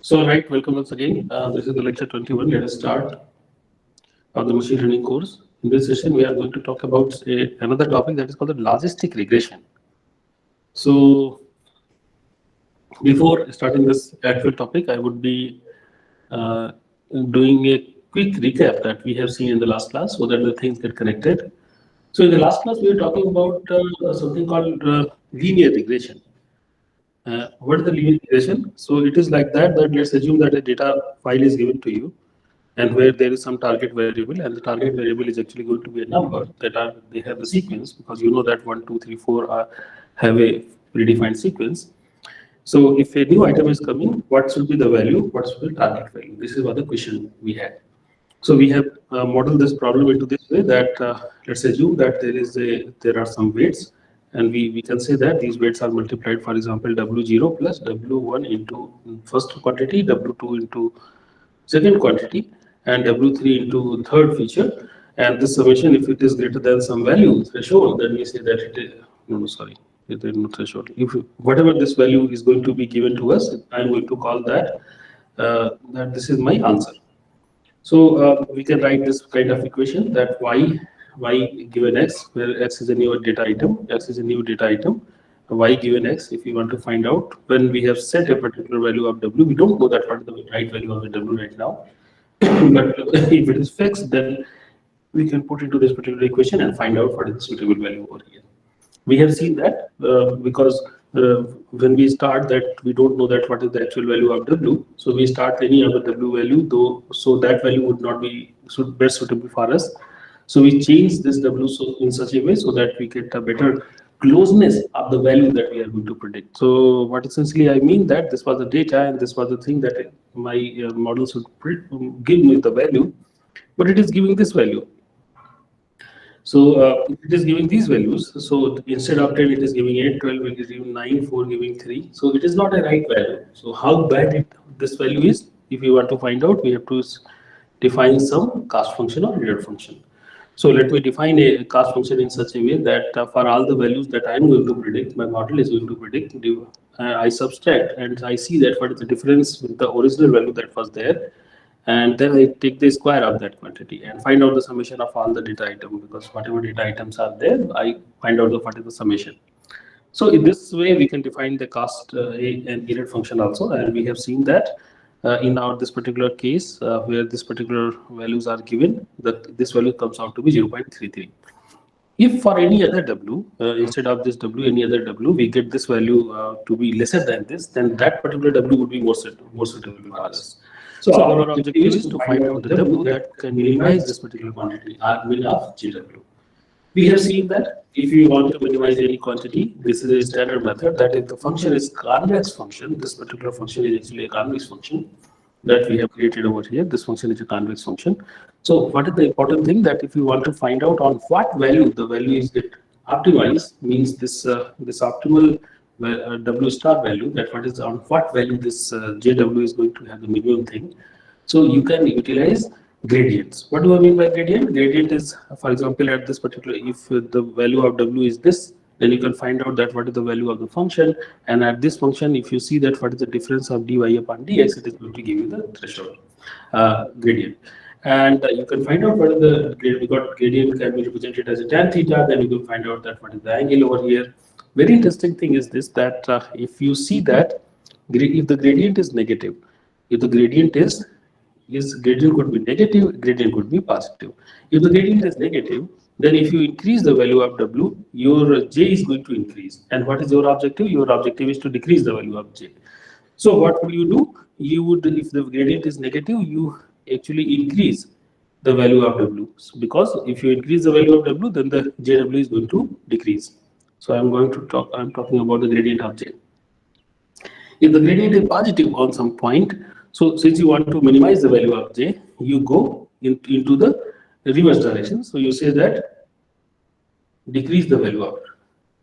So, right, welcome once again. This is the lecture 21. Let us start on the machine learning course. In this session, we are going to talk about another topic that is called the logistic regression. So, before starting this actual topic, I would be uh, doing a quick recap that we have seen in the last class so that the things get connected. So, in the last class, we were talking about something called linear regression. What is the linear regression? So it is like that let's assume that a data file is given to you and where there is some target variable, and the target variable is actually going to be a number that they have the sequence, because you know that 1, 2, 3, 4 have a predefined sequence. So if a new item is coming, what should be the value? What should be the target value? This is what the question we had. So we have modeled this problem into this way that let's assume that there are some weights, and we can say that these weights are multiplied. For example, W0 plus W1 into first quantity, W2 into second quantity, and W3 into third feature. And this summation, if it is greater than some value threshold, then we say that it is no, sorry, it is no threshold. If whatever this value is going to be given to us, I'm going to call that that this is my answer. So we can write this kind of equation that y given x, where x is a new data item, x is a new data item, y given x. If you want to find out when we have set a particular value of w, we don't know that what is the right value of the w right now. But if it is fixed, then we can put into this particular equation and find out what is the suitable value over here. We have seen that because when we start that, we don't know that what is the actual value of w, so we start any other w value, though, so that value would not be best suitable for us. So we change this w in such a way so that we get a better closeness of the value that we are going to predict. So what essentially I mean that this was the data and this was the thing that my model should give me the value, but it is giving this value. So it is giving these values. So instead of 10, it is giving 8, 12, it is giving 9, 4 giving 3. So it is not a right value. So how bad this value is, if you want to find out, we have to define some cost function or error function. So let me define a cost function in such a way that for all the values that I am going to predict, my model is going to predict, I subtract and I see that what is the difference with the original value that was there, and then I take the square of that quantity and find out the summation of all the data items, because whatever data items are there, I find out what is the summation. So in this way, we can define the cost and error function also, and we have seen that in our this particular case where this particular values are given, that this value comes out to be 0.33. If for any other w, instead of this w, any other w, we get this value to be lesser than this, then that particular w would be more suitable for us. So our objective is to find out the w that can minimize this particular quantity, r min of jw. We have seen that if you want to minimize any quantity, this is a standard method, that if the function is convex function, this particular function is actually a convex function that we have created over here. This function is a convex function. So what is the important thing, that if you want to find out on what value the value is get optimized, means this this optimal w star value, that what is on what value this jw is going to have the minimum thing. So you can utilize gradients. What do I mean by gradient? Gradient is, for example, at this particular, if the value of w is this, then you can find out that what is the value of the function, and at this function, if you see that what is the difference of dy upon dx, it is going to give you the threshold gradient. And you can find out what is the gradient, because gradient can be represented as a tan theta, then you can find out that what is the angle over here. Very interesting thing is this, that if you see that if the gradient is negative, if the gradient is gradient could be negative, gradient could be positive. If the gradient is negative, then if you increase the value of w, your j is going to increase. And what is your objective? Your objective is to decrease the value of j. So what would you do? You would, if the gradient is negative, you actually increase the value of w, because if you increase the value of w, then the jw is going to decrease. So I'm talking about the gradient of j. If the gradient is positive on some point, so since you want to minimize the value of j, you go into the reverse direction. So you say that decrease the value of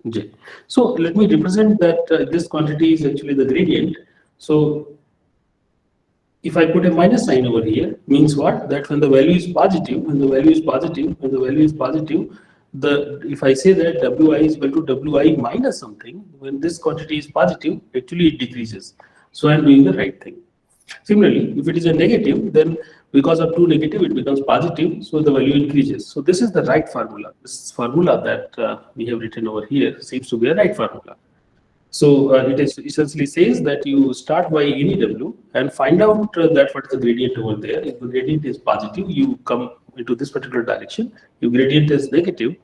j. So let me represent that this quantity is actually the gradient. So if I put a minus sign over here, means what? That when the value is positive, when the value is positive, when the value is positive, if I say that wi is equal to wi minus something, when this quantity is positive, actually it decreases. So I'm doing the right thing. Similarly, if it is a negative, then because of 2 negative, it becomes positive, so the value increases. So this is the right formula. This formula that we have written over here seems to be a right formula. So it essentially says that you start by any W and find out that what is the gradient over there. If the gradient is positive, you come into this particular direction. If gradient is negative,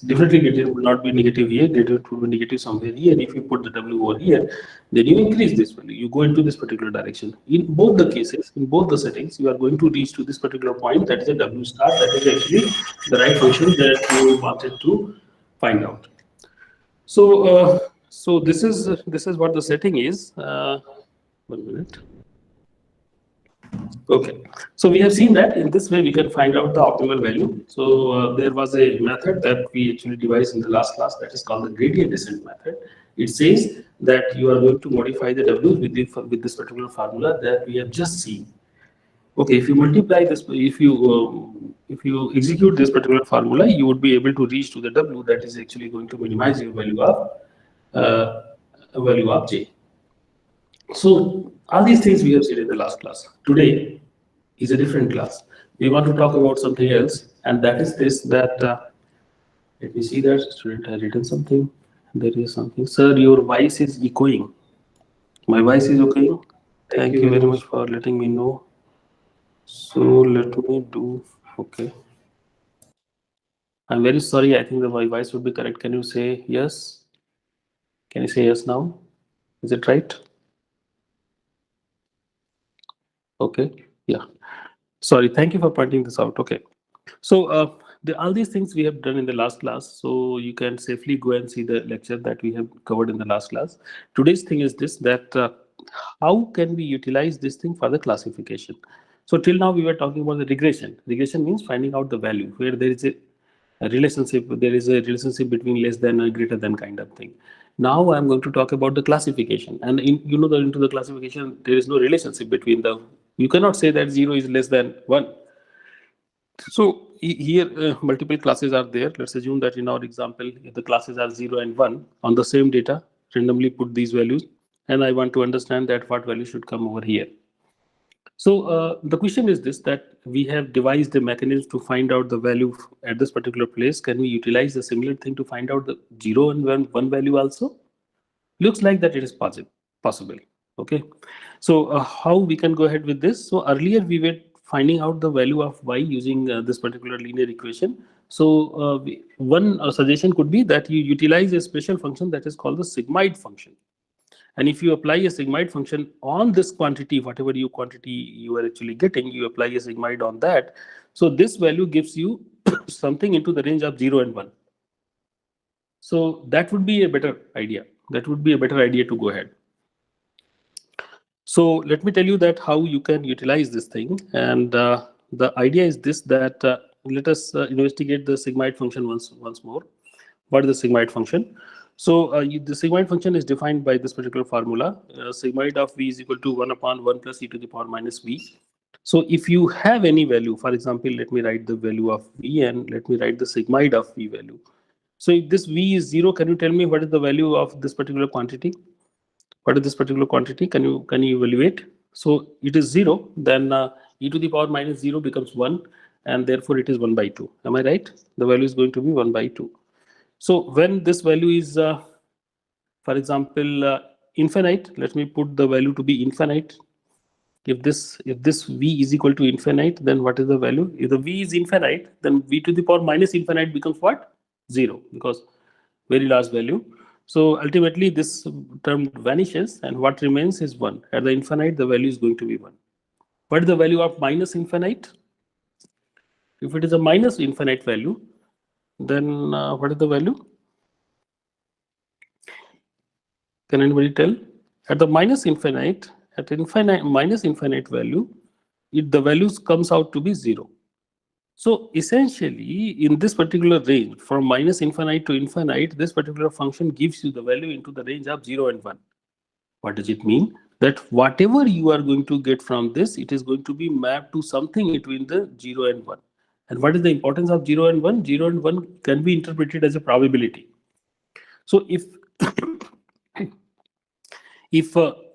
definitely gradient will not be negative here, gradient will be negative somewhere here. If you put the W over here, then you increase this value. You go into this particular direction. In both the cases, in both the settings, you are going to reach to this particular point, that is a W star, that is actually the right function that you wanted to find out. So this is what the setting is. 1 minute. Okay, so we have seen that in this way we can find out the optimal value. So there was a method that we actually devised in the last class that is called the gradient descent method. It says that you are going to modify the W with this particular formula that we have just seen. Okay, if you multiply this, if you execute this particular formula, you would be able to reach to the W that is actually going to minimize your uh, value of J. So all these things we have seen in the last class. Today is a different class. We want to talk about something else, and that is this. That let me see that student has written something. There is something. Sir, your voice is echoing. My voice is echoing. Thank you very much for letting me know. So let me do. Okay. I'm very sorry. I think my voice would be correct. Can you say yes? Can you say yes now? Is it right? Okay. Yeah. Sorry. Thank you for pointing this out. Okay. So all these things we have done in the last class. So you can safely go and see the lecture that we have covered in the last class. Today's thing is this, that how can we utilize this thing for the classification? So till now we were talking about the regression. Regression means finding out the value where there is a relationship. There is a relationship between less than or greater than kind of thing. Now I'm going to talk about the classification, and you know that into the classification there is no relationship between the. You cannot say that 0 is less than 1. So here multiple classes are there. Let's assume that in our example, if the classes are 0 and 1 on the same data, randomly put these values, and I want to understand that what value should come over here. So the question is this, that we have devised a mechanism to find out the value at this particular place. Can we utilize the similar thing to find out the 0 and 1 value also? Looks like that it is possible. Okay, so how we can go ahead with this? So earlier we were finding out the value of y using this particular linear equation. So one suggestion could be that you utilize a special function that is called the sigmoid function. And if you apply a sigmoid function on this quantity, whatever quantity you are actually getting, you apply a sigmoid on that. So this value gives you something into the range of 0 and 1. So that would be a better idea. That would be a better idea to go ahead. So let me tell you that how you can utilize this thing. And the idea is this, that let us investigate the sigmoid function once more. What is the sigmoid function? So the sigmoid function is defined by this particular formula. Sigmoid of v is equal to 1 upon 1 plus e to the power minus v. So if you have any value, for example, let me write the value of v and let me write the sigmoid of v value. So if this v is 0, can you tell me what is the value of this particular quantity? What is this particular quantity? Can you evaluate? So it is 0, then e to the power minus 0 becomes 1, and therefore it is 1 by 2. Am I right? The value is going to be 1 by 2. So when this value is, for example, infinite, let me put the value to be infinite. If this v is equal to infinite, then what is the value? If the v is infinite, then v to the power minus infinite becomes what? 0, because very large value. So ultimately this term vanishes, and what remains is 1. At the infinite, the value is going to be 1. What is the value of minus infinite? If it is a minus infinite value, then what is the value? Can anybody tell? At the minus infinite value, the values comes out to be 0. So essentially, in this particular range, from minus infinite to infinite, this particular function gives you the value into the range of 0 and 1. What does it mean? That whatever you are going to get from this, it is going to be mapped to something between the 0 and 1. And what is the importance of 0 and 1? 0 and 1 can be interpreted as a probability. So if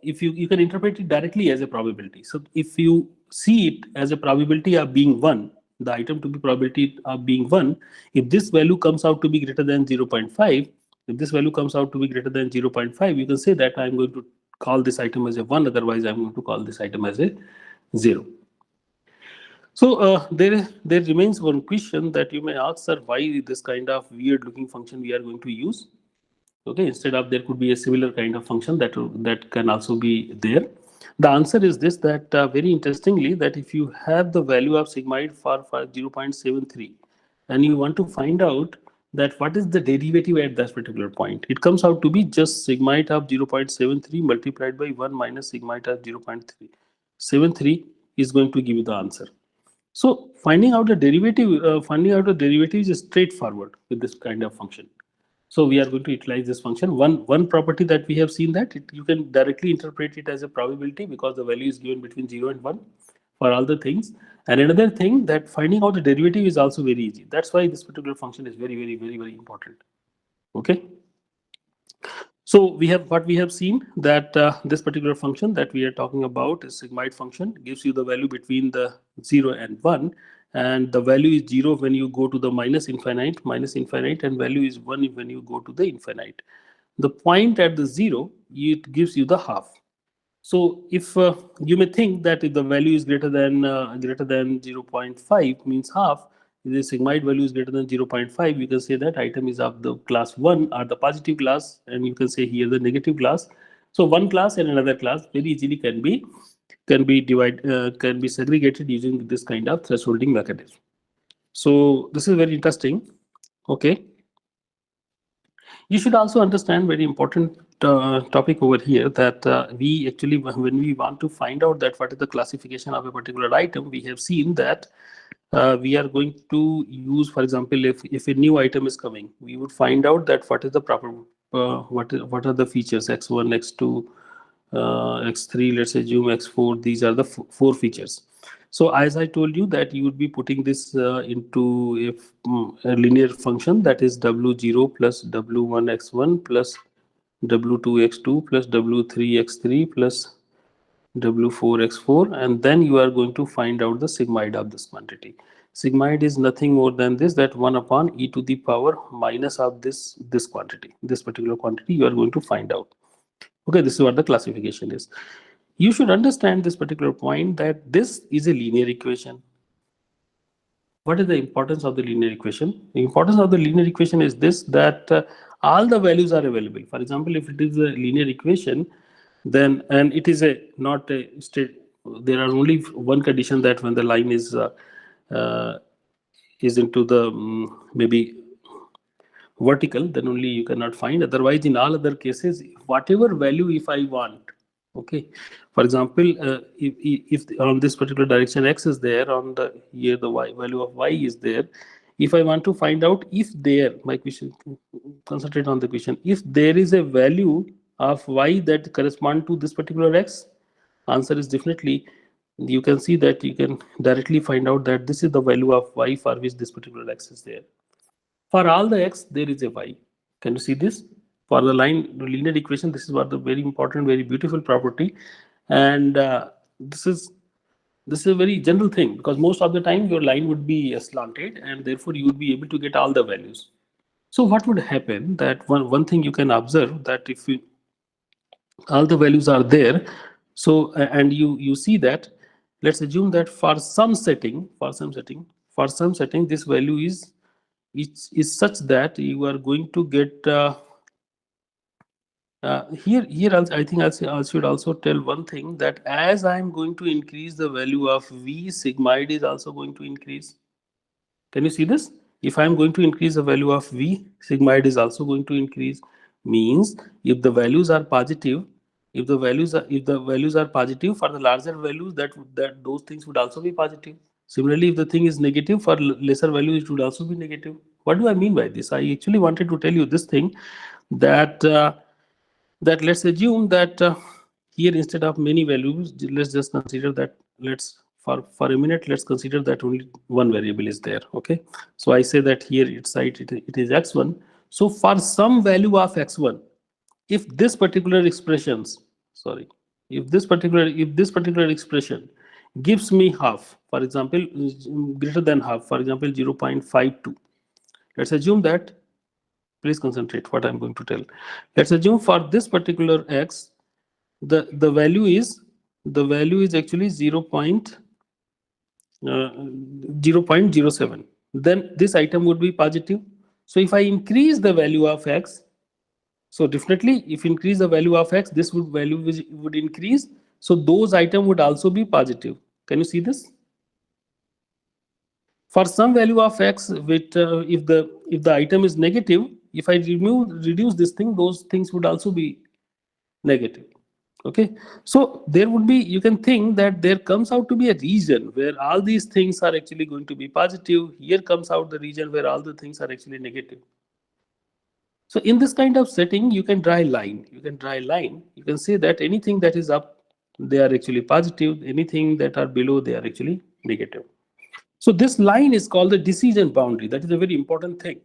if you can interpret it directly as a probability. So if you see it as a probability of being 1, the item to be probability of being 1, if this value comes out to be greater than 0.5, if this value comes out to be greater than 0.5, you can say that I'm going to call this item as a 1, otherwise I'm going to call this item as a 0. So there remains one question that you may ask, sir, why this kind of weird looking function we are going to use? Okay, instead of there could be a similar kind of function that can also be there. The answer is this, that very interestingly, that if you have the value of sigmoid for 0.73 and you want to find out that what is the derivative at that particular point, it comes out to be just sigmoid of 0.73 multiplied by 1 minus sigmoid of 0.73 is going to give you the answer. So finding out the derivative is straightforward with this kind of function. So we are going to utilize this function. One property that we have seen, that you can directly interpret it as a probability because the value is given between 0 and 1 for all the things. And another thing, that finding out the derivative is also very easy. That's why this particular function is very, very, very, very important. Okay. So we have seen that this particular function that we are talking about is sigmoid function, gives you the value between the 0 and 1, and the value is 0 when you go to the minus infinite, and value is 1 when you go to the infinite. The point at the 0, it gives you the half. So if you may think that if the value is greater than 0.5 means half, if the sigmoid value is greater than 0.5, you can say that item is of the class 1 or the positive class, and you can say here the negative class. So one class and another class very easily can be segregated using this kind of thresholding mechanism. So this is very interesting. Okay. You should also understand very important topic over here, that we actually, when we want to find out that what is the classification of a particular item, we have seen that we are going to use, for example, if a new item is coming, we would find out that what is the proper what are the features x1, x2, x3, let's assume x4. These are the four features. So as I told you that you would be putting this into a linear function, that is w0 plus w1 x1 plus w2 x2 plus w3 x3 plus w4 x4, and then you are going to find out the sigmoid of this quantity. Sigmoid is nothing more than this, that 1 upon e to the power minus of this quantity, this particular quantity you are going to find out. Okay, this is what the classification is. You should understand this particular point, that this is a linear equation. What is the importance of the linear equation? The importance of the linear equation is this, that all the values are available. For example, if it is a linear equation, then, and it is not a state, there are only one condition, that when the line is into the maybe vertical, then only you cannot find. Otherwise, in all other cases, whatever value if I want, okay, for example, if on this particular direction x is there, on the here the y value of y is there, if I want to find out if there, my question, concentrate on the question, if there is a value of y that correspond to this particular x, answer is definitely, you can see that you can directly find out that this is the value of y for which this particular x is there. For all the x, there is a y. Can you see this? For the linear equation, this is what the very important, very beautiful property, and this is a very general thing, because most of the time your line would be slanted, and therefore you would be able to get all the values. So what would happen, that one thing you can observe, that if all the values are there, so and you see that, let's assume that for some setting, this value is such that you are going to get here also, I think I should also tell one thing, that as I am going to increase the value of v, sigmoid is also going to increase. Can you see this? If I am going to increase the value of v, sigmoid is also going to increase. Means if the values are positive, if the values are positive, for the larger values, that those things would also be positive. Similarly, if the thing is negative, for lesser values, it would also be negative. What do I mean by this? I actually wanted to tell you this thing, that let's assume that here, instead of many values, let's just consider that, for a minute, let's consider that only one variable is there. Okay, so I say that here it is x1. So for some value of x1, if this particular expressions, sorry, if this particular expression gives me half, for example, greater than half, for example 0.52, let's assume that, please concentrate what I'm going to tell. Let's assume for this particular x, the value is actually 0.07, then this item would be positive. So if I increase the value of x, so definitely if increase the value of x, this would increase, so those item would also be positive. Can you see this? For some value of x, which if the item is negative, if I reduce this thing, those things would also be negative. Okay, so there would be, you can think that there comes out to be a region where all these things are actually going to be positive. Here comes out the region where all the things are actually negative. So in this kind of setting, you can draw a line. You can say that anything that is up, they are actually positive. Anything that are below, they are actually negative. So this line is called the decision boundary. That is a very important thing.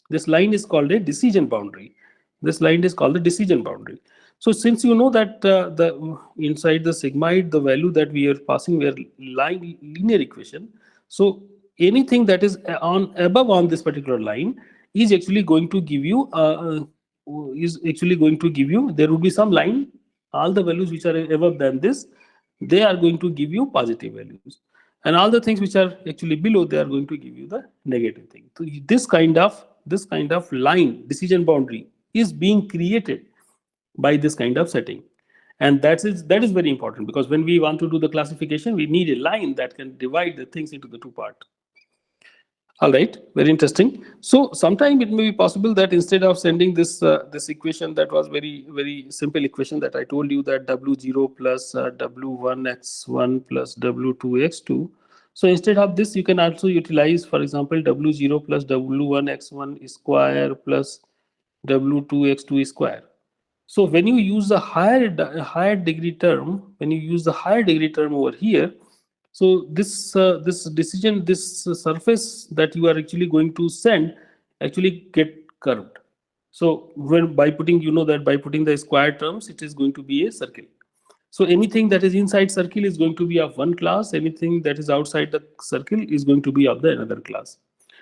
This line is called a decision boundary. This line is called the decision boundary. So since you know that the inside the sigmoid, the value that we are passing, we are linear equation. So anything that is above on this particular line is actually going to give you there will be some line, all the values which are above than this, they are going to give you positive values, and all the things which are actually below, they are going to give you the negative thing. So this kind of line, decision boundary, is being created by this kind of setting, and that is very important, because when we want to do the classification, we need a line that can divide the things into the two parts. All right, very interesting. So sometime it may be possible that instead of sending this this equation that was very simple equation that I told you, that W0 plus W1x1 plus W2x2. So instead of this, you can also utilize, for example, W0 plus W1x1 square plus W2x2 square. So when you use the higher degree term, over here, so this surface that you are actually going to send actually get curved. So when by putting, by putting the square terms, it is going to be a circle. So anything that is inside circle is going to be of one class. Anything that is outside the circle is going to be of the another class.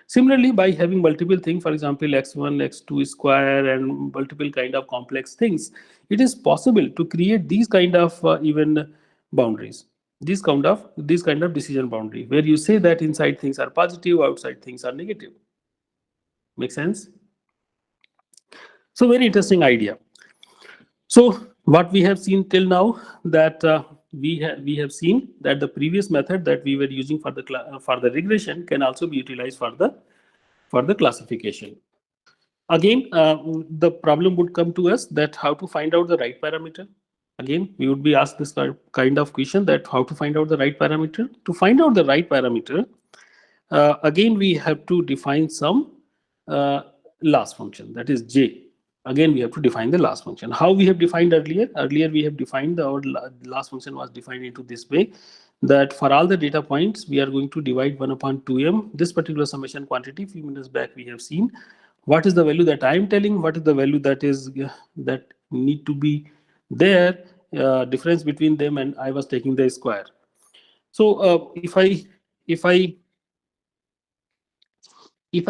Similarly, by having multiple things, for example, x1, x2 square, and multiple kind of complex things, it is possible to create these kind of even boundaries. This kind of decision boundary, where you say that inside things are positive, outside things are negative. Make sense? So very interesting idea. So what we have seen till now, that we have seen that the previous method that we were using for the regression can also be utilized for the classification. Again, the problem would come to us that how to find out the right parameter. Again, we would be asked this kind of question, that how to find out the right parameter. To find out the right parameter, again we have to define some loss function, that is J. Again, we have to define the loss function. How we have defined earlier? Earlier we have defined our loss function was defined into this way, that for all the data points, we are going to divide 1 upon 2m. This particular summation quantity, few minutes back we have seen. What is the value that I am telling? What is the value that is that need to be there? Difference between them, and I was taking the square. So if I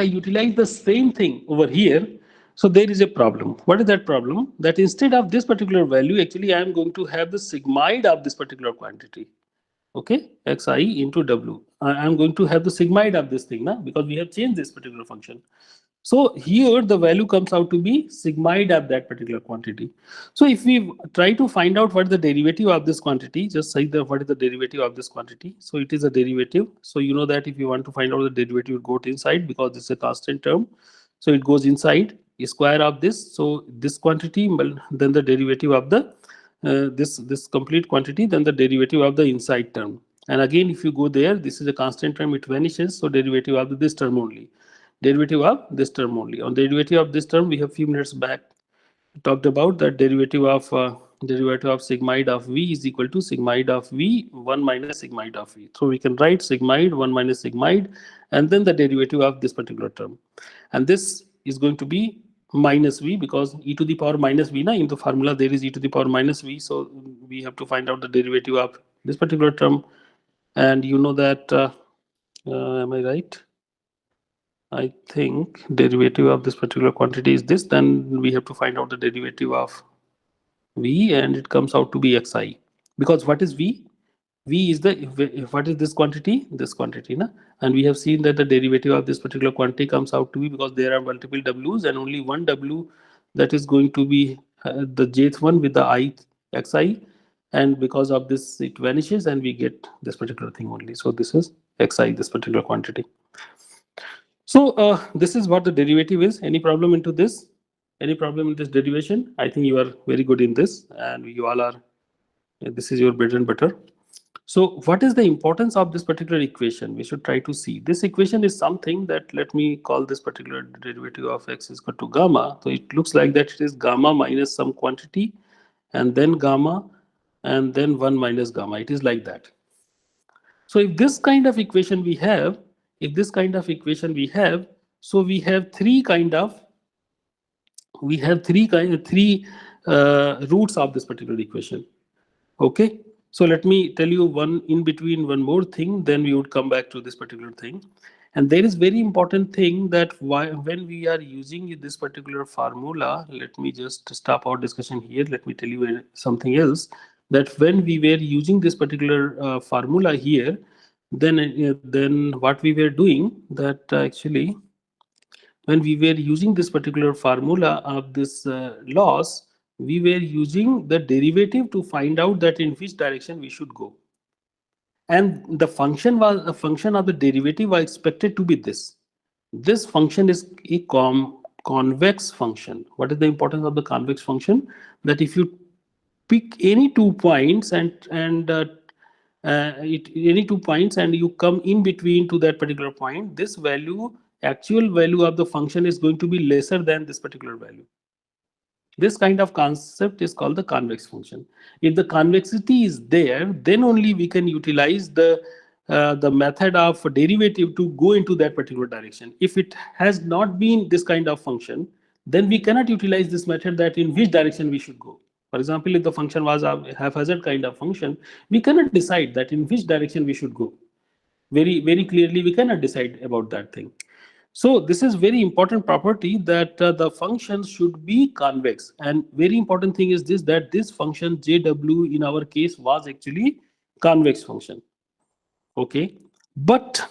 utilize the same thing over here, so there is a problem. What is that problem? That instead of this particular value, actually I am going to have the sigmoid of this particular quantity. Okay, xi into w. I am going to have the sigmoid of this thing now, because we have changed this particular function. So here the value comes out to be sigmoid of that particular quantity. So if we try to find out what is the derivative of this quantity, just say what is the derivative of this quantity. So it is a derivative. So you know that if you want to find out the derivative, it goes inside, because this is a constant term. So it goes inside square of this. So this quantity, then the derivative of the this complete quantity, then the derivative of the inside term. And again, if you go there, this is a constant term, it vanishes. So derivative of this term only. Derivative of this term only. On derivative of this term, we have few minutes back talked about that derivative of sigmoid of v is equal to sigmoid of v 1 minus sigmoid of v. So we can write sigmoid 1 minus sigmoid, and then the derivative of this particular term. And this is going to be minus v, because e to the power minus v, in the formula there is e to the power minus v, so we have to find out the derivative of this particular term. And you know that, am I right? I think derivative of this particular quantity is this, then we have to find out the derivative of v, and it comes out to be xi. Because what is v? V is the, what is this quantity? This quantity, na? And we have seen that the derivative of this particular quantity comes out to be, because there are multiple w's and only one w that is going to be the jth one with the I xi, and because of this it vanishes and we get this particular thing only. So this is xi, this particular quantity. So this is what the derivative is. Any problem into this? Any problem in this derivation? I think you are very good in this, and you all are, this is your bread and butter. So what is the importance of this particular equation? We should try to see. This equation is something that, let me call this particular derivative of x is equal to gamma. So it looks like that it is gamma minus some quantity, and then gamma, and then 1 minus gamma. It is like that. So if this kind of equation we have, so we have three roots of this particular equation. Okay, so let me tell you one more thing, then we would come back to this particular thing. And there is very important thing that when we are using this particular formula, let me just stop our discussion here. Let me tell you something else, that when we were using this particular formula here, then what we were doing, that actually when we were using this particular formula of this loss, we were using the derivative to find out that in which direction we should go. And the function was a function of the derivative was expected to be this. This function is a convex function. What is the importance of the convex function? That if you pick any 2 points and any 2 points and you come in between to that particular point, this actual value of the function is going to be lesser than this particular value. This kind of concept is called the convex function. If the convexity is there, then only we can utilize the method of derivative to go into that particular direction. If it has not been this kind of function, then we cannot utilize this method, that in which direction we should go. For example, if the function was a haphazard kind of function, we cannot decide that in which direction we should go. Very clearly, we cannot decide about that thing. So this is very important property, that the function should be convex. And very important thing is this, that this function jw in our case was actually convex function. Okay, but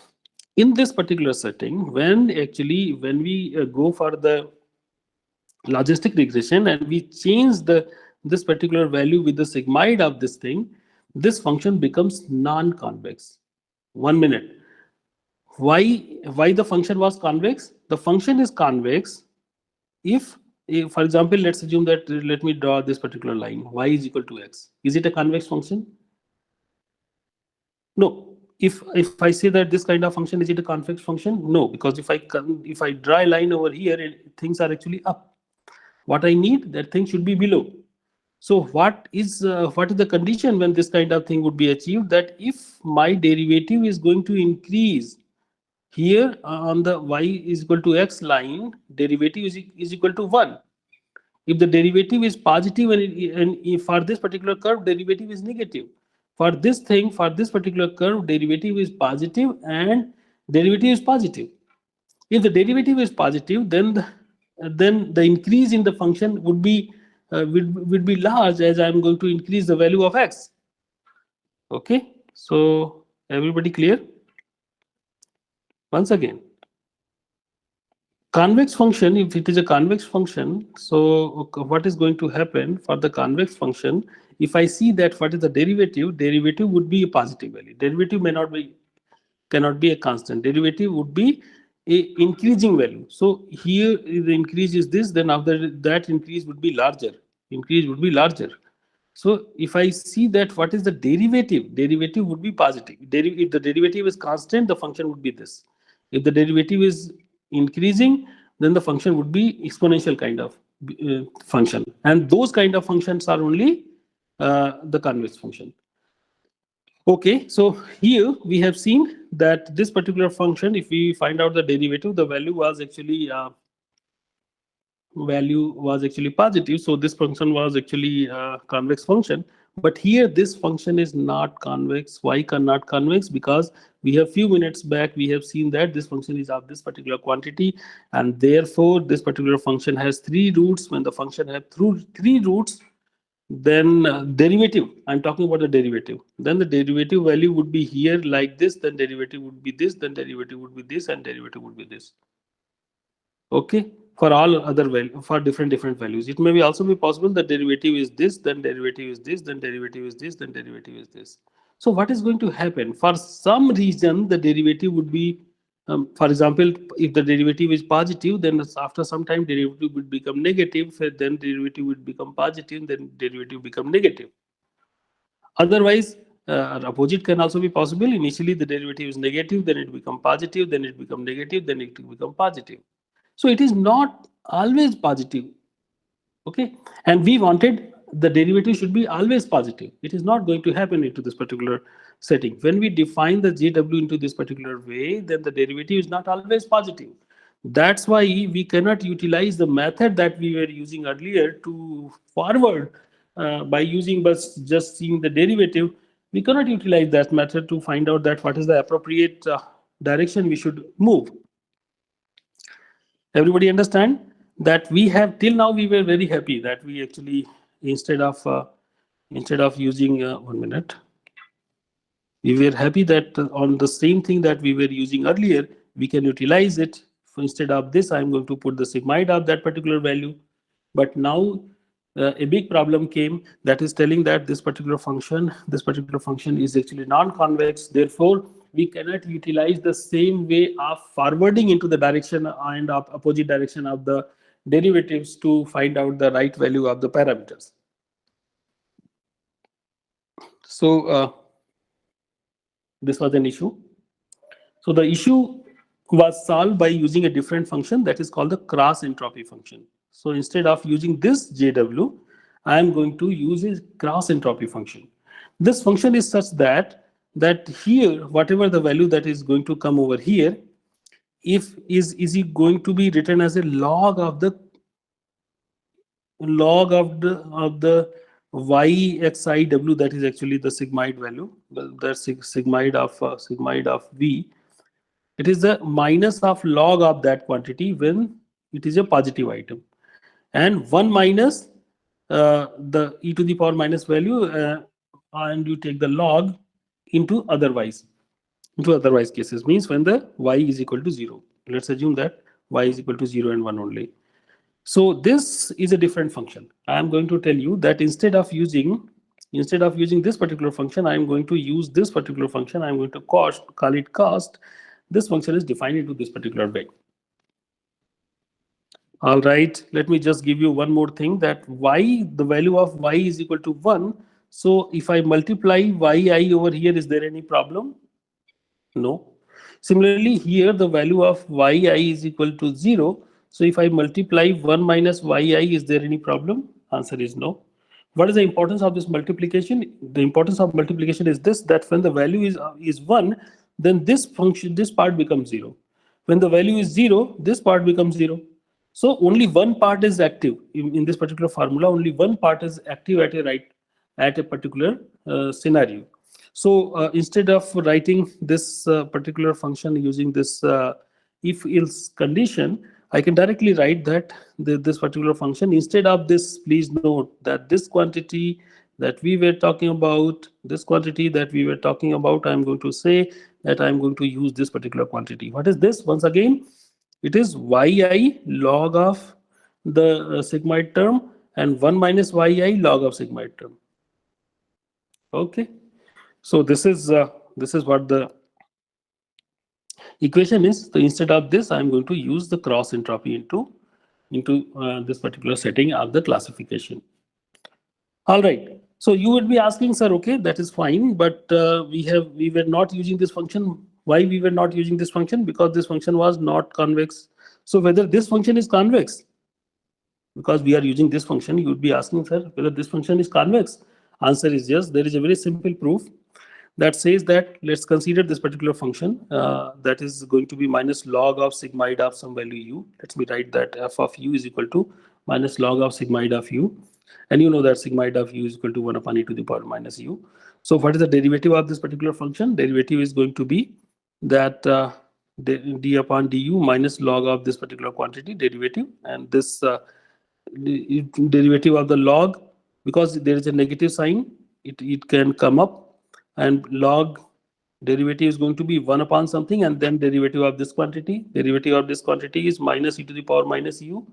in this particular setting, when we go for the logistic regression and we change this particular value with the sigmoid of this thing, this function becomes non-convex. 1 minute. Why the function was convex? The function is convex if, for example, let's assume that, let me draw this particular line, y is equal to x. Is it a convex function? No. If I say that this kind of function, is it a convex function? No, because if I draw a line over here, things are actually up. What I need, that thing should be below. So what is the condition when this kind of thing would be achieved? That if my derivative is going to increase here on the y is equal to x line, derivative is equal to 1. If the derivative is positive and if for this particular curve, derivative is negative. For this particular curve, derivative is positive and derivative is positive. If the derivative is positive, then the increase in the function would be large, as I am going to increase the value of x. Okay, so everybody clear? Once again, convex function, if it is a convex function, so what is going to happen for the convex function? If I see that what is the derivative would be a positive value. Derivative cannot be a constant. Derivative would be a increasing value. So here the increase is this, then after that increase would be larger. So if I see that what is the derivative would be positive. If the derivative is constant, the function would be this. If the derivative is increasing, then the function would be exponential kind of function. And those kind of functions are only the convex function. Okay, so here we have seen that this particular function, if we find out the derivative, the value was actually value was actually positive, so this function was actually a convex function. But here this function is not convex. Why not convex? Because we have few minutes back we have seen that this function is of this particular quantity, and therefore this particular function has three roots. When the function has three roots, then derivative, I'm talking about the derivative, then the derivative value would be here like this, then derivative would be this, then derivative would be this, and derivative would be this. Okay, for all other value, for different values, it may be also be possible that derivative is this, then derivative is this, then derivative is this, then derivative is this. So what is going to happen? For some reason the derivative would be, for example, if the derivative is positive, then after some time derivative would become negative, then derivative would become positive, then derivative become negative. Otherwise, opposite can also be possible. Initially the derivative is negative, then it become positive, then it become negative, then it become positive. So it is not always positive. Okay, and we wanted the derivative should be always positive. It is not going to happen into this particular setting. When we define the JW into this particular way, then the derivative is not always positive. That's why we cannot utilize the method that we were using earlier to forward by using just seeing the derivative. We cannot utilize that method to find out that what is the appropriate direction we should move. Everybody understand that we have till now we were very happy that we actually instead of using 1 minute, we were happy that on the same thing that we were using earlier we can utilize it. Instead of this I'm going to put the sigmoid of that particular value. But now a big problem came, that is telling that this particular function is actually non-convex. Therefore we cannot utilize the same way of forwarding into the direction and of opposite direction of the derivatives to find out the right value of the parameters. So this was an issue. So the issue was solved by using a different function that is called the cross entropy function. So instead of using this JW, I am going to use a cross entropy function. This function is such that here whatever the value that is going to come over here, if is it going to be written as a log of the yxiw, that is actually the sigmoid value, the sigmoid of v. It is the minus of log of that quantity when it is a positive item, and 1 minus the e to the power minus value, and you take the log into otherwise cases, means when the y is equal to 0. Let's assume that y is equal to 0 and 1 only. So this is a different function. I am going to tell you that instead of using this particular function, I am going to use this particular function. I am going to call it cost. This function is defined into this particular way. All right, let me just give you one more thing, that y, the value of y is equal to 1. So if I multiply yi over here, is there any problem? No. Similarly, here the value of yi is equal to 0. So if I multiply 1 minus yi, is there any problem? Answer is no. What is the importance of this multiplication? The importance of multiplication is this, that when the value is 1, then this part becomes 0. When the value is 0, this part becomes 0. So only one part is active in this particular formula. Only one part is active at a particular scenario. So instead of writing this particular function using this if-else condition, I can directly write that this particular function, instead of this, please note that this quantity that we were talking about, I'm going to say that I'm going to use this particular quantity. What is this? Once again, it is yi log of the sigmoid term and 1 minus yi log of sigmoid term. Okay, so this is what the equation is. So instead of this, I'm going to use the cross entropy into this particular setting of the classification. All right. So you would be asking, sir, okay, that is fine, but we were not using this function. Why we were not using this function? Because this function was not convex. So whether this function is convex, because we are using this function, you would be asking, sir, whether this function is convex. Answer is yes. There is a very simple proof that says that let's consider this particular function that is going to be minus log of sigmoid of some value u. Let me write that f of u is equal to minus log of sigmoid of u. And you know that sigmoid of u is equal to 1 upon e to the power minus u. So what is the derivative of this particular function? Derivative is going to be that d upon du minus log of this particular quantity derivative, and this derivative of the log, because there is a negative sign, it can come up, and log derivative is going to be 1 upon something, and then derivative of this quantity. Derivative of this quantity is minus e to the power minus u.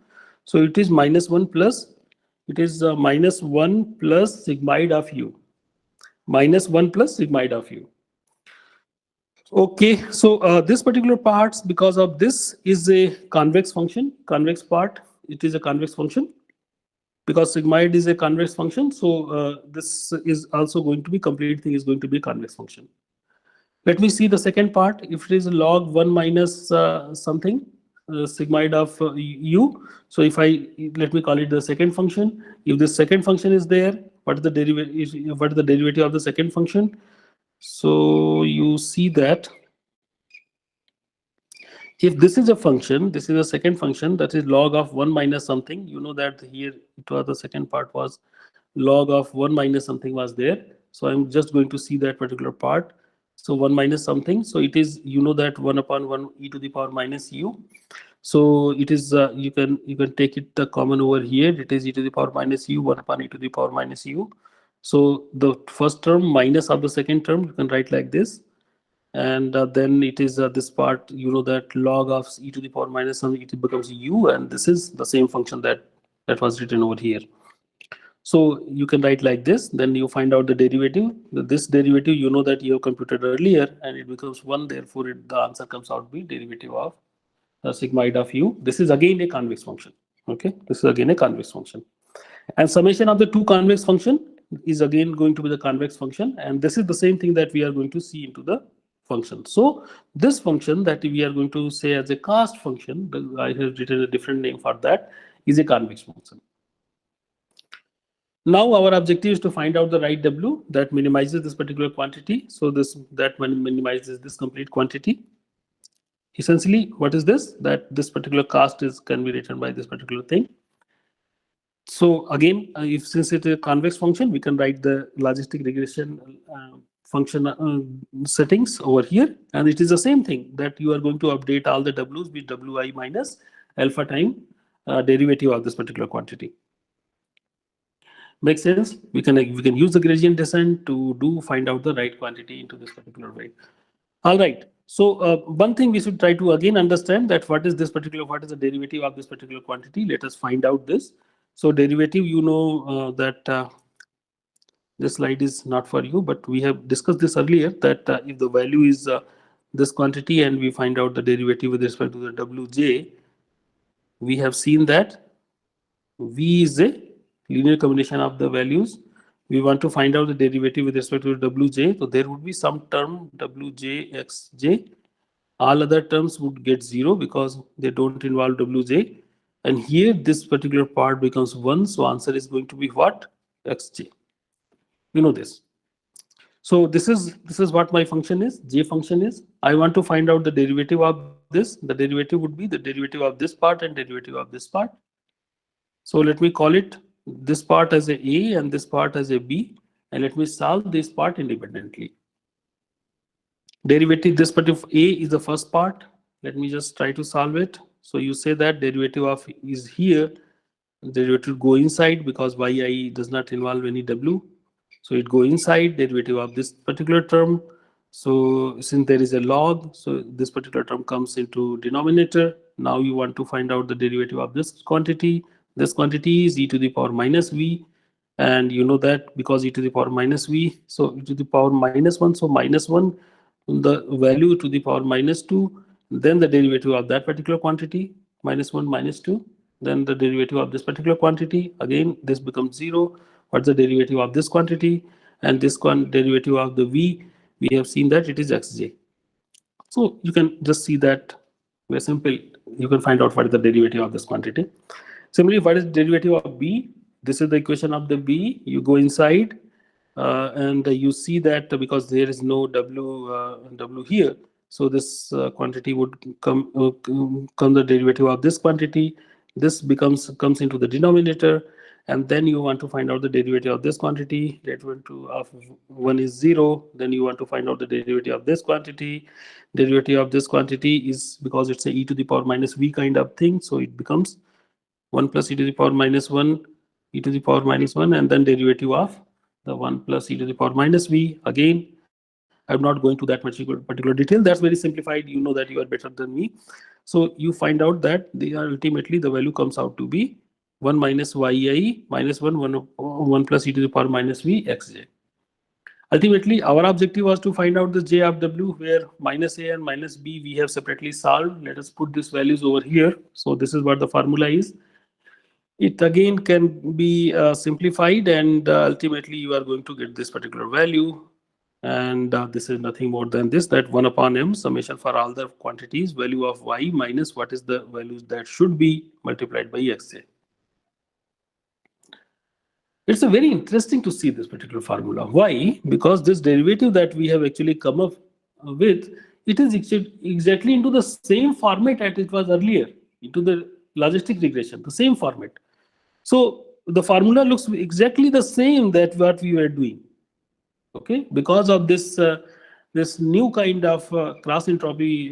So it is minus 1 plus, it is minus 1 plus sigmoid of u. Minus 1 plus sigmoid of u. Okay, so this particular part, because of this, is a convex function. Convex part, it is a convex function. Because sigmoid is a convex function, so this is also going to be, complete thing is going to be a convex function. Let me see the second part. If it is log 1 minus something, sigmoid of u. So if let me call it the second function. If the second function is there, what is the derivative of the second function? So you see that if this is a function, this is a second function, that is log of 1 minus something. You know that here it was, the second part was log of 1 minus something was there. So I'm just going to see that particular part. So 1 minus something. So it is, you know that 1 upon 1 e to the power minus u. So it is, you can take it the common over here. It is e to the power minus u, 1 upon e to the power minus u. So the first term minus of the second term, you can write like this. And then it is this part, you know that log of e to the power minus something, it becomes u, and this is the same function that was written over here. So you can write like this, then you find out the derivative. This derivative, you know that you have computed earlier, and it becomes 1. Therefore, the answer comes out to be derivative of sigmoid of u. This is again a convex function. Okay, this is again a convex function. And summation of the two convex function is again going to be the convex function. And this is the same thing that we are going to see into the function. So this function that we are going to say as a cast function, I have written a different name for that, is a convex function. Now our objective is to find out the right W that minimizes this particular quantity. So that minimizes this complete quantity. Essentially, what is this? That this particular cast can be written by this particular thing. So again, if since it is a convex function, we can write the logistic regression function settings over here, and it is the same thing that you are going to update all the W's with Wi minus alpha time derivative of this particular quantity. Makes sense? We can use the gradient descent to find out the right quantity into this particular way. All right. So one thing we should try to again understand that what is the derivative of this particular quantity. Let us find out this. So derivative, you know that this slide is not for you, but we have discussed this earlier that if the value is this quantity and we find out the derivative with respect to the Wj, we have seen that V is a linear combination of the values. We want to find out the derivative with respect to Wj. So there would be some term Wj xj. All other terms would get 0 because they don't involve Wj. And here this particular part becomes 1. So answer is going to be what? Xj. You know this. So this is what my function is. J function is. I want to find out the derivative of this. The derivative would be the derivative of this part and derivative of this part. So let me call it this part as a and this part as a b, and let me solve this part independently. Derivative, this part of a is the first part. Let me just try to solve it. So you say that derivative of is here. Derivative go inside because yi does not involve any w. So it go inside derivative of this particular term. So since there is a log, so this particular term comes into denominator. Now you want to find out the derivative of this quantity. This quantity is e to the power minus v. And you know that because e to the power minus v, so e to the power minus 1, so minus 1, the value to the power minus 2, then the derivative of that particular quantity, minus 1, minus 2, then the derivative of this particular quantity, again this becomes 0. What's the derivative of this quantity? And this derivative of the v, we have seen that it is xj. So you can just see that very simple. You can find out what is the derivative of this quantity. Similarly, what is the derivative of b? This is the equation of the b. You go inside and you see that because there is no W here, so this quantity would come the derivative of this quantity. This comes into the denominator, and then you want to find out the derivative of this quantity. Derivative of 1 is 0. Then you want to find out the derivative of this quantity. Derivative of this quantity is, because it's a e to the power minus v kind of thing, so it becomes 1 plus e to the power minus 1, e to the power minus 1, and then derivative of the 1 plus e to the power minus v. Again, I'm not going to that particular detail. That's very simplified. You know that you are better than me. So you find out that they are ultimately the value comes out to be 1 minus yi minus 1 plus e to the power minus v xj. Ultimately, our objective was to find out the j of w, where minus a and minus b we have separately solved. Let us put these values over here. So this is what the formula is. It again can be simplified, and ultimately you are going to get this particular value. And this is nothing more than this, that 1 upon m summation for all the quantities, value of y minus what is the values that should be multiplied by xj. It's a very interesting to see this particular formula. Why? Because this derivative that we have actually come up with, it is exactly into the same format as it was earlier, into the logistic regression, the same format. So the formula looks exactly the same that what we were doing. Okay, because of this this new kind of cross entropy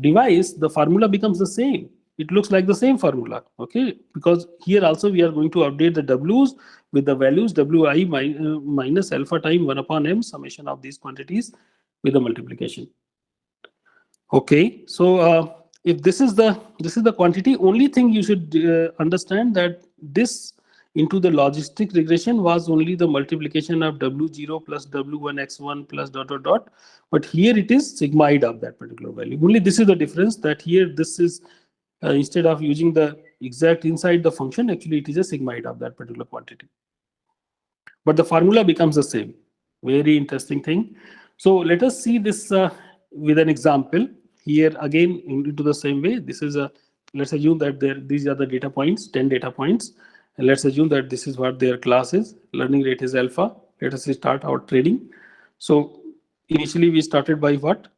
device, the formula becomes the same. It looks like the same formula. Okay, because here also we are going to update the w's with the values wi minus alpha time 1 upon m summation of these quantities with the multiplication. Okay, so if this is the quantity, only thing you should understand that this into the logistic regression was only the multiplication of w0 plus w1 x1 plus dot dot dot, but here it is sigmoid of that particular value. Only this is the difference, that here this is instead of using the exact inside the function, actually it is a sigmoid of that particular quantity, but the formula becomes the same. Very interesting thing. So let us see this with an example. Here again into the same way. This is a, let's assume that these are the data points, 10 data points, and let's assume that this is what their class is. Learning rate is alpha. Let us start our trading. So initially we started by what?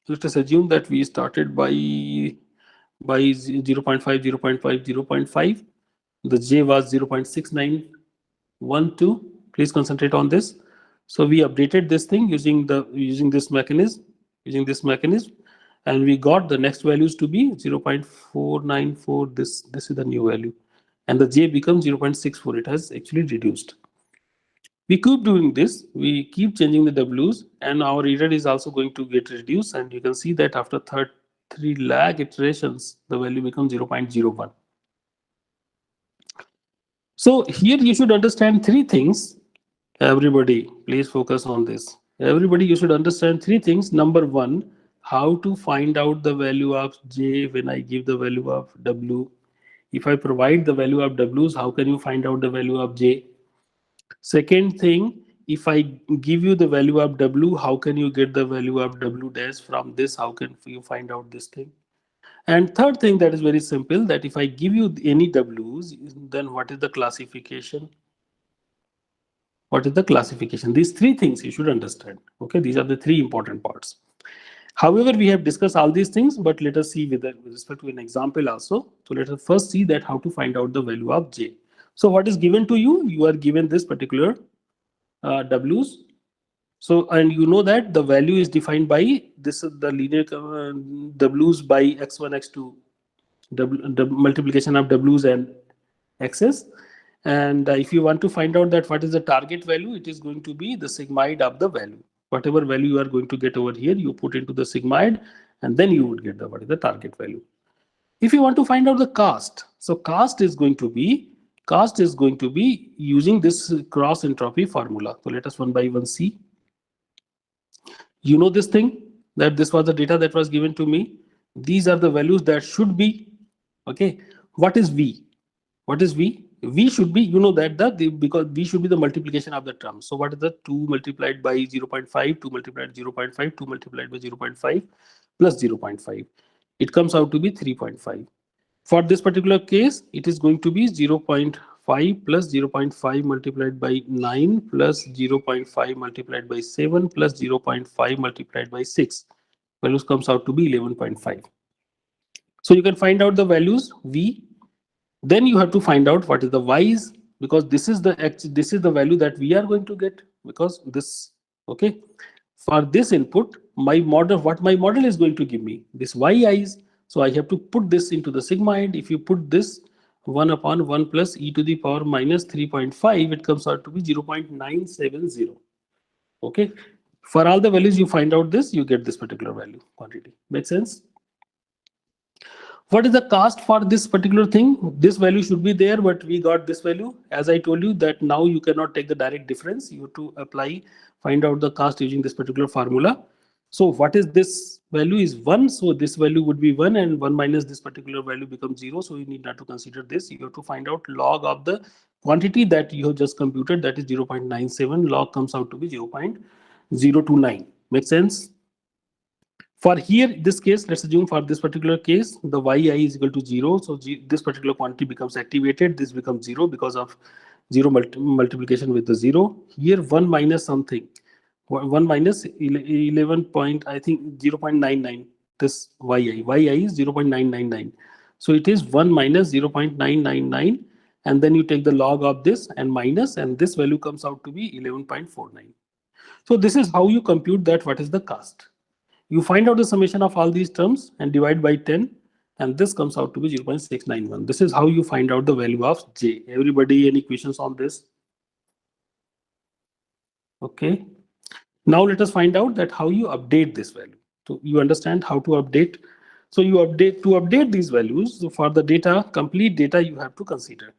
Let us assume that we started by 0.5, 0.5, 0.5. The j was 0.6912. Please concentrate on this. So we updated this thing using this mechanism, and we got the next values to be 0.494. This is the new value, and the j becomes 0.64. It has actually reduced. We keep doing this. We keep changing the w's, and our error is also going to get reduced. And you can see that after 3 lakh iterations, the value becomes 0.01. So here you should understand three things. Everybody, please focus on this. Everybody, you should understand three things. Number one, how to find out the value of j when I give the value of w. If I provide the value of w's, how can you find out the value of j? Second thing, if I give you the value of w, how can you get the value of w dash from this? How can you find out this thing? And third thing that is very simple, that if I give you any w's, then what is the classification? What is the classification? These three things you should understand. Okay, these are the three important parts. However, we have discussed all these things, but let us see with respect to an example also. So let us first see that how to find out the value of j. So what is given to you? You are given this particular w's. So, and you know that the value is defined by this is the linear w's by x1, x2, the multiplication of w's and x's. And if you want to find out that what is the target value, it is going to be the sigmoid of the value. Whatever value you are going to get over here, you put into the sigmoid, and then you would get the what is the target value. If you want to find out the cost, so cost is going to be using this cross entropy formula. So let us one by one see. You know this thing, that this was the data that was given to me. These are the values that should be. Okay, what is v? What is v? V should be, you know that because v should be the multiplication of the term. So what is the 2 multiplied by 0.5, 2 multiplied by 0.5, 2 multiplied by 0.5 plus 0.5? It comes out to be 3.5. For this particular case, it is going to be 0.5 5 plus 0.5 multiplied by 9 plus 0.5 multiplied by 7 plus 0.5 multiplied by 6. Values comes out to be 11.5. So you can find out the values V. Then you have to find out what is the Y's, because this is the value that we are going to get, because this, okay. For this input, what my model is going to give me this Yi's. So I have to put this into the sigma, and if you put this 1 upon 1 plus e to the power minus 3.5, it comes out to be 0.970. Okay. For all the values you find out this, you get this particular value quantity. Make sense? What is the cost for this particular thing? This value should be there, but we got this value. As I told you that now you cannot take the direct difference. You have to find out the cost using this particular formula. So what is this value is 1. So this value would be 1, and 1 minus this particular value becomes 0. So you need not to consider this. You have to find out log of the quantity that you have just computed, that is 0.97. Log comes out to be 0.029. Make sense? For here, this case, let's assume for this particular case, the yi is equal to 0. So this particular quantity becomes activated. This becomes 0 because of 0 multiplication with the 0. Here, 1 minus something. 1 minus 11 point, I think 0.99. This yi is 0.999. So it is 1 minus 0.999. And then you take the log of this and minus, and this value comes out to be 11.49. So this is how you compute that what is the cost. You find out the summation of all these terms and divide by 10, and this comes out to be 0.691. This is how you find out the value of J. Everybody, any questions on this? Okay. Now let us find out that how you update this value. So you understand how to update. So to update these values. So for the data, complete data you have to consider.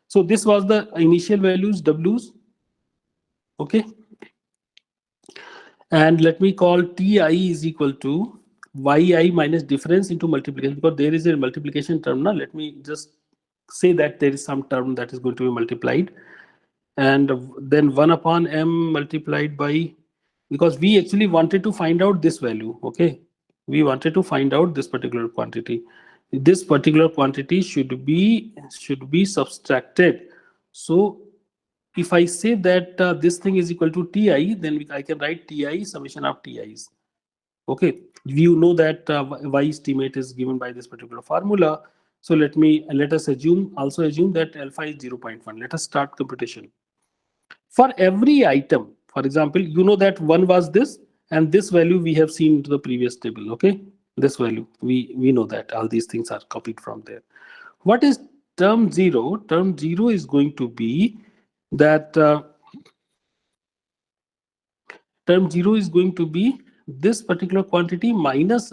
So this was the initial values, W's. Okay. And let me call Ti is equal to yi minus difference into multiplication, because there is a multiplication term. Now let me just say that there is some term that is going to be multiplied, and then 1 upon m multiplied by, because we actually wanted to find out this value. Okay, we wanted to find out this particular quantity. This particular quantity should be subtracted. So if I say that this thing is equal to Ti, then I can write Ti summation of Ti's. Okay, you know that y estimate is given by this particular formula. So let us also assume that alpha is 0.1. Let us start computation. For every item, for example, you know that 1 was this, and this value we have seen into the previous table. Okay, this value, we know that all these things are copied from there. What is term 0? Term 0 is going to be that term 0 is going to be this particular quantity minus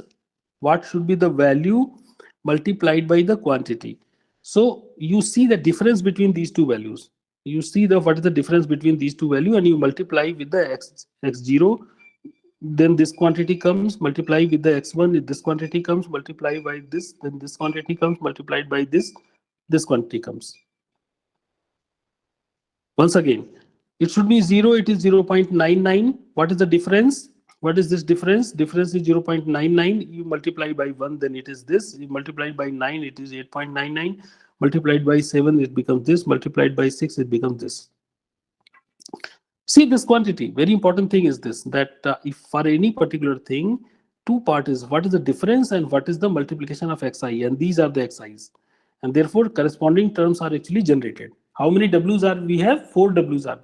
what should be the value multiplied by the quantity. So you see the difference between these two values. You see what is the difference between these two values, and you multiply with the x0. Then this quantity comes, multiply with the x1. This quantity comes, multiply by this. Then this quantity comes, multiplied by this. This quantity comes. Once again, it should be 0. It is 0.99. What is the difference? What is this difference? Difference is 0.99. You multiply by 1, then it is this. You multiply by 9, it is 8.99. Multiplied by 7, it becomes this. Multiplied by 6, it becomes this. See this quantity. Very important thing is this, that if for any particular thing, two part is what is the difference and what is the multiplication of xi, and these are the xi's. And therefore, corresponding terms are actually generated. How many w's are we have? 4 w's are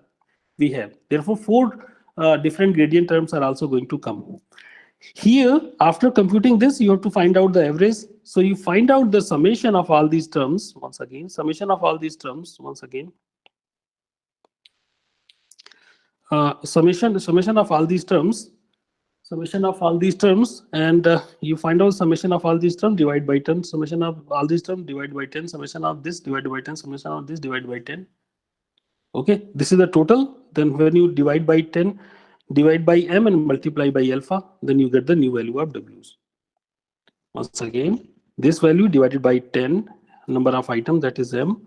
we have. Therefore, 4 different gradient terms are also going to come. Here, after computing this, you have to find out the average. So you find out the summation of all these terms. Once again, summation of all these terms. Once again, summation of all these terms. Summation of all these terms, and you find out summation of all these terms, divide by 10. Summation of all these terms, divide by 10. Summation of this, divide by 10. Summation of this, divide by 10. Okay, this is the total. Then when you divide by 10, divide by m and multiply by alpha, then you get the new value of w's. Once again, this value divided by 10, number of items, that is m.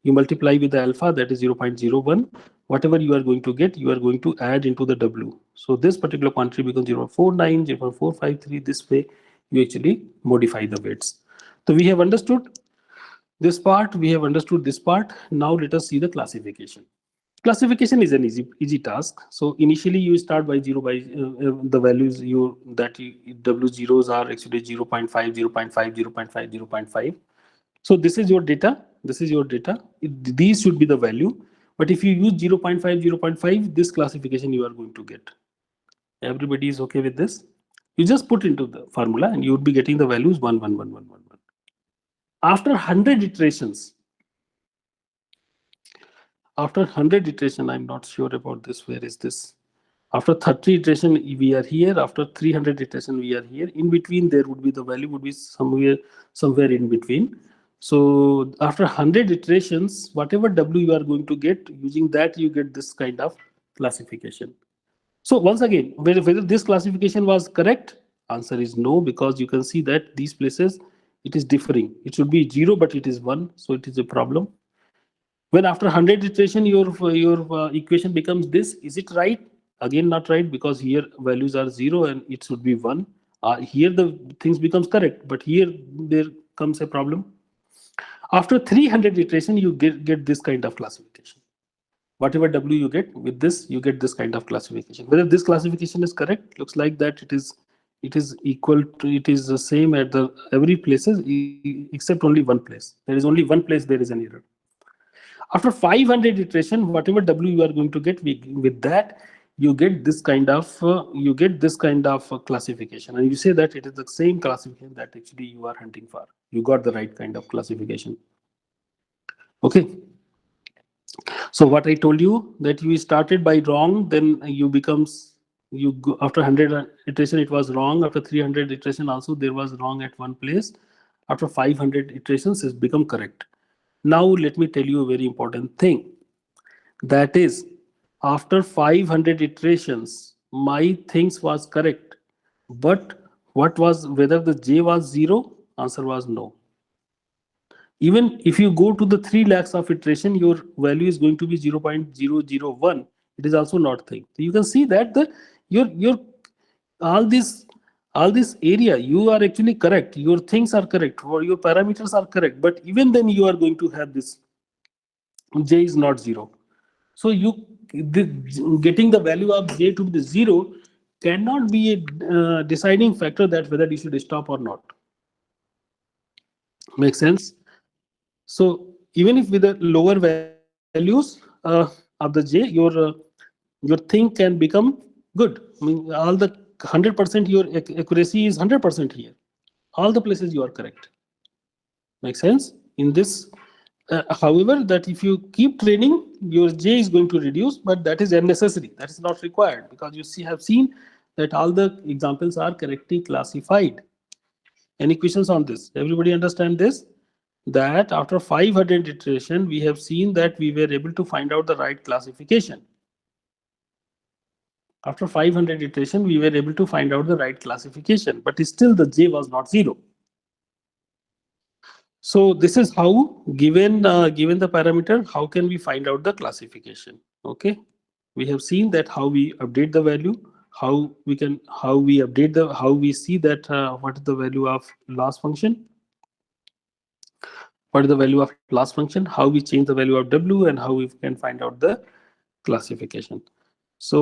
You multiply with the alpha, that is 0.01. Whatever you are going to get, you are going to add into the w. So this particular quantity becomes 0.49, 0.453. This way you actually modify the weights. So we have understood This part, we have understood this part. Now let us see the classification. Classification is an easy task. So initially you start by the values W zeros are actually 0 0.5, 0 0.5, 0 0.5, 0 0.5. So this is your data. This is your data. These should be the value. But if you use 0 0.5, 0 0.5, this classification you are going to get. Everybody is okay with this? You just put into the formula and you would be getting the values 1, 1, 1, 1, 1, 1. After 100 iterations, I'm not sure about this. Where is this? After 30 iteration, we are here. After 300 iteration, we are here. In between, there would be the value would be somewhere in between. So after 100 iterations, whatever W you are going to get, using that you get this kind of classification. So once again, whether this classification was correct, answer is no, because you can see that these places, it is differing. It should be 0, but it is 1, so it is a problem. When after 100 iteration, your equation becomes this, is it right? Again, not right, because here values are 0 and it should be 1. Here the things becomes correct, but here there comes a problem. After 300 iteration, you get this kind of classification. Whatever W you get, with this you get this kind of classification. Whether this classification is correct, looks like that it is equal to, it is the same at the every places except only one place. There is only one place there is an error. After 500 iteration, whatever W you are going to get, with that you get this kind of classification, and you say that it is the same classification that actually you are hunting for. You got the right kind of classification. Okay. So what I told you, that you started by wrong, then you go, after 100 iteration it was wrong. After 300 iteration also there was wrong at one place. After 500 iterations it's become correct. Now let me tell you a very important thing. That is, after 500 iterations, my things was correct. But whether the J was 0? Answer was no. Even if you go to the 3 lakhs of iteration, your value is going to be 0.001. It is also not thing. So you can see that your all this area, you are actually correct. Your things are correct, or your parameters are correct. But even then you are going to have this J is not 0. So getting the value of J to be the 0 cannot be a deciding factor that whether you should stop or not. Make sense? So even if with the lower values of the J, your thing can become good. I mean, all the 100% your accuracy is 100% here. All the places you are correct. Make sense? In this, however, that if you keep training, your J is going to reduce, but that is unnecessary. That is not required, because you have seen that all the examples are correctly classified. Any questions on this? Everybody understand this? That after 500 iteration, we have seen that we were able to find out the right classification. After 500 iteration, we were able to find out the right classification, but still the J was not 0. So this is how, given the parameter, how can we find out the classification? Okay, we have seen that how we update the value, how we update how we see that what is the value of loss function, what is the value of loss function, how we change the value of W, and how we can find out the classification. So